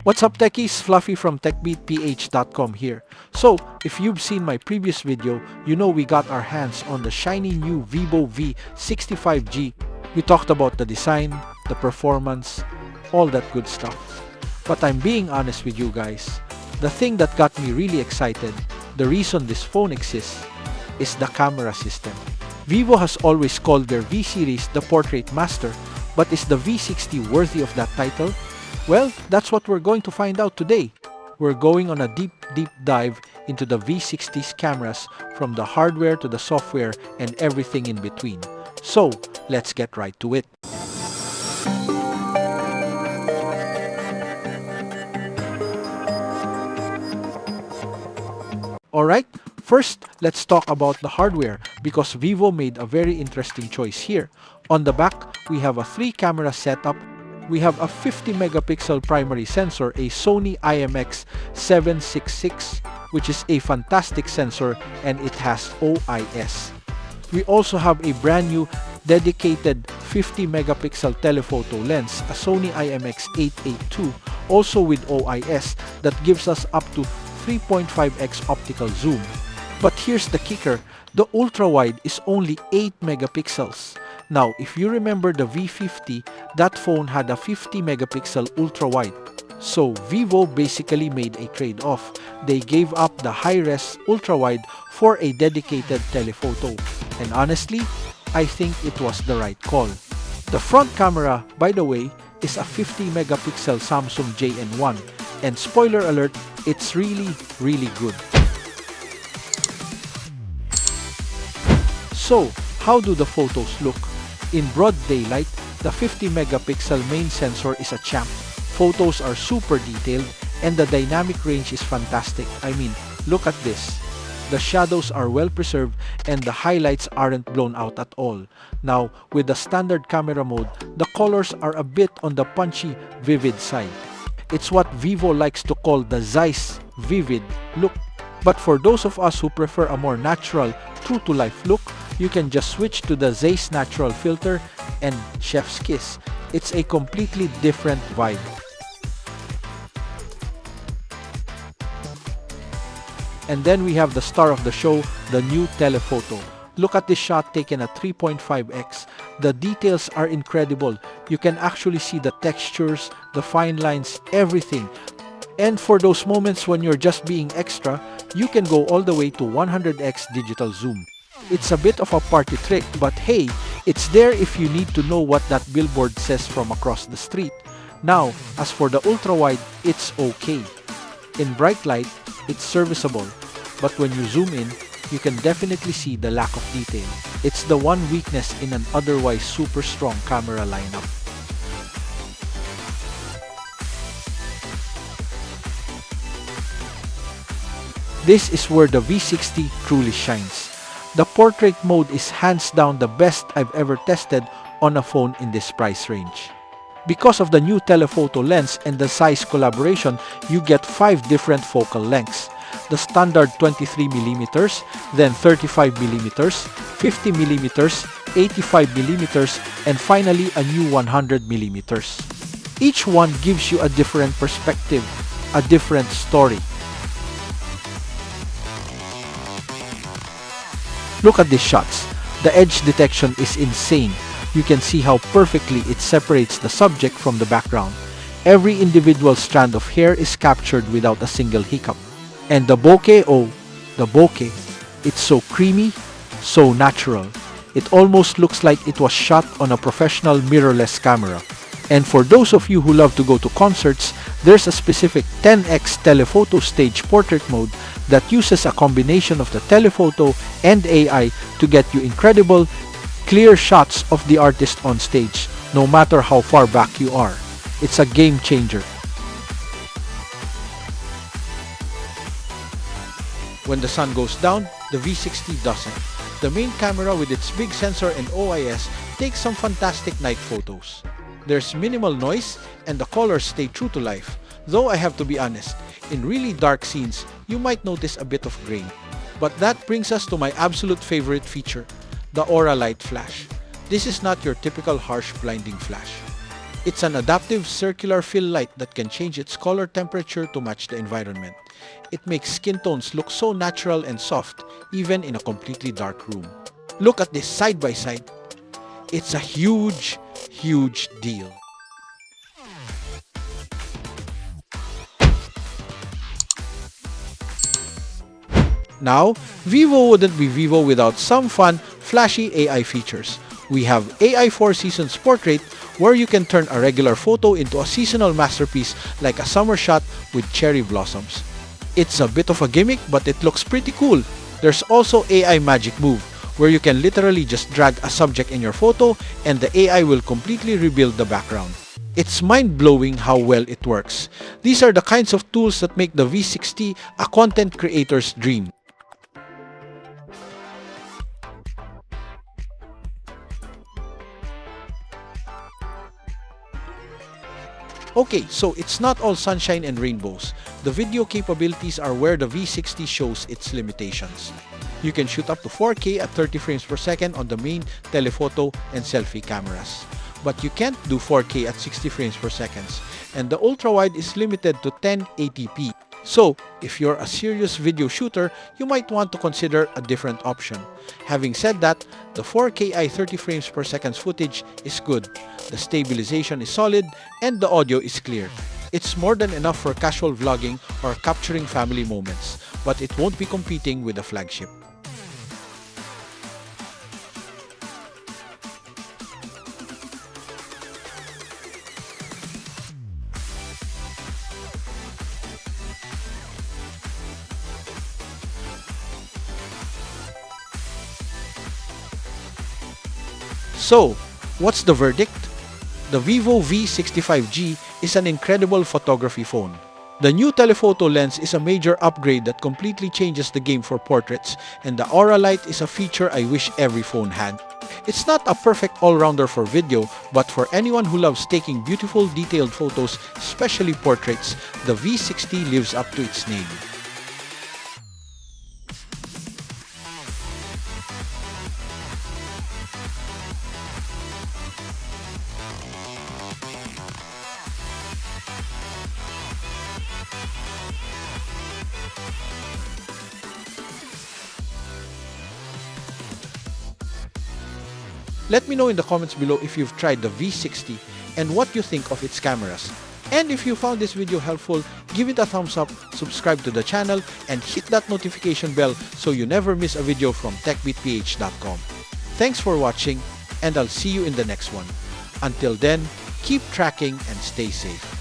What's up techies, Fluffy from techbeatph.com here. So, if you've seen my previous video, you know we got our hands on the shiny new Vivo V65G. We talked about the design, the performance, all that good stuff. But I'm being honest with you guys, the thing that got me really excited, the reason this phone exists, is the camera system. Vivo has always called their V series the portrait master, but is the V60 worthy of that title? Well, that's what we're going to find out today. We're going on a deep dive into the V60's cameras, from the hardware to the software and everything in between. So, let's get right to it. Alright, first let's talk about the hardware because Vivo made a very interesting choice here. On the back, we have a 3-camera setup. We have a 50 megapixel primary sensor, a Sony IMX766, which is a fantastic sensor, and it has OIS. We also have a brand new dedicated 50 megapixel telephoto lens, a Sony IMX882, also with OIS, that gives us up to 3.5x optical zoom. But here's the kicker, the ultra-wide is only 8 megapixels. Now, if you remember the V50, that phone had a 50 megapixel ultra-wide. So, Vivo basically made a trade-off. They gave up the high-res ultra-wide for a dedicated telephoto. And honestly, I think it was the right call. The front camera, by the way, is a 50 megapixel Samsung JN1. And spoiler alert, it's really good. So, how do the photos look? In broad daylight, the 50 megapixel main sensor is a champ. Photos are super detailed and the dynamic range is fantastic. I mean, look at this. The shadows are well preserved and the highlights aren't blown out at all. Now, with the standard camera mode, the colors are a bit on the punchy, vivid side. It's what Vivo likes to call the ZEISS vivid look. But for those of us who prefer a more natural, true-to-life look, you can just switch to the ZEISS natural filter and chef's kiss. It's a completely different vibe. And then we have the star of the show, the new telephoto. Look at this shot taken at 3.5x. The details are incredible. You can actually see the textures, the fine lines, everything. And for those moments when you're just being extra, you can go all the way to 100x digital zoom. It's a bit of a party trick, but hey, it's there if you need to know what that billboard says from across the street. Now, as for the ultra-wide, it's okay. In bright light, it's serviceable, but when you zoom in, you can definitely see the lack of detail. It's the one weakness in an otherwise super strong camera lineup. This is where the V60 truly shines. The portrait mode is hands down the best I've ever tested on a phone in this price range. Because of the new telephoto lens and the ZEISS collaboration, you get 5 different focal lengths. The standard 23mm, then 35mm, 50mm, 85mm, and finally a new 100mm. Each one gives you a different perspective, a different story. Look at these shots. The edge detection is insane. You can see how perfectly it separates the subject from the background. Every individual strand of hair is captured without a single hiccup. And the bokeh, oh, the bokeh, it's so creamy, so natural. It almost looks like it was shot on a professional mirrorless camera. And for those of you who love to go to concerts, there's a specific 10x telephoto stage portrait mode that uses a combination of the telephoto and AI to get you incredible, clear shots of the artist on stage, no matter how far back you are. It's a game changer. When the sun goes down, the V60 doesn't. The main camera with its big sensor and OIS takes some fantastic night photos. There's minimal noise and the colors stay true to life. Though I have to be honest, in really dark scenes, you might notice a bit of grain. But that brings us to my absolute favorite feature, the aura light flash. This is not your typical harsh blinding flash. It's an adaptive circular fill light that can change its color temperature to match the environment. It makes skin tones look so natural and soft, even in a completely dark room. Look at this side by side. It's a huge, huge deal. Now, Vivo wouldn't be Vivo without some fun, flashy AI features. We have AI 4 Seasons Portrait, where you can turn a regular photo into a seasonal masterpiece like a summer shot with cherry blossoms. It's a bit of a gimmick, but it looks pretty cool. There's also AI Magic Move, where you can literally just drag a subject in your photo and the AI will completely rebuild the background. It's mind-blowing how well it works. These are the kinds of tools that make the V60 a content creator's dream. Okay, so it's not all sunshine and rainbows. The video capabilities are where the V60 shows its limitations. You can shoot up to 4K at 30 frames per second on the main telephoto and selfie cameras. But you can't do 4K at 60 frames per second, and the ultra-wide is limited to 1080p. So, if you're a serious video shooter, you might want to consider a different option. Having said that, the 4K 30 frames per second footage is good, the stabilization is solid, and the audio is clear. It's more than enough for casual vlogging or capturing family moments, but it won't be competing with the flagship. So, what's the verdict? The Vivo V65G is an incredible photography phone. The new telephoto lens is a major upgrade that completely changes the game for portraits, and the Aura Light is a feature I wish every phone had. It's not a perfect all-rounder for video, but for anyone who loves taking beautiful detailed photos, especially portraits, the V60 lives up to its name. Let me know in the comments below if you've tried the V60 and what you think of its cameras. And if you found this video helpful, give it a thumbs up, subscribe to the channel, and hit that notification bell so you never miss a video from techbeatph.com. Thanks for watching, and I'll see you in the next one. Until then, keep tracking and stay safe.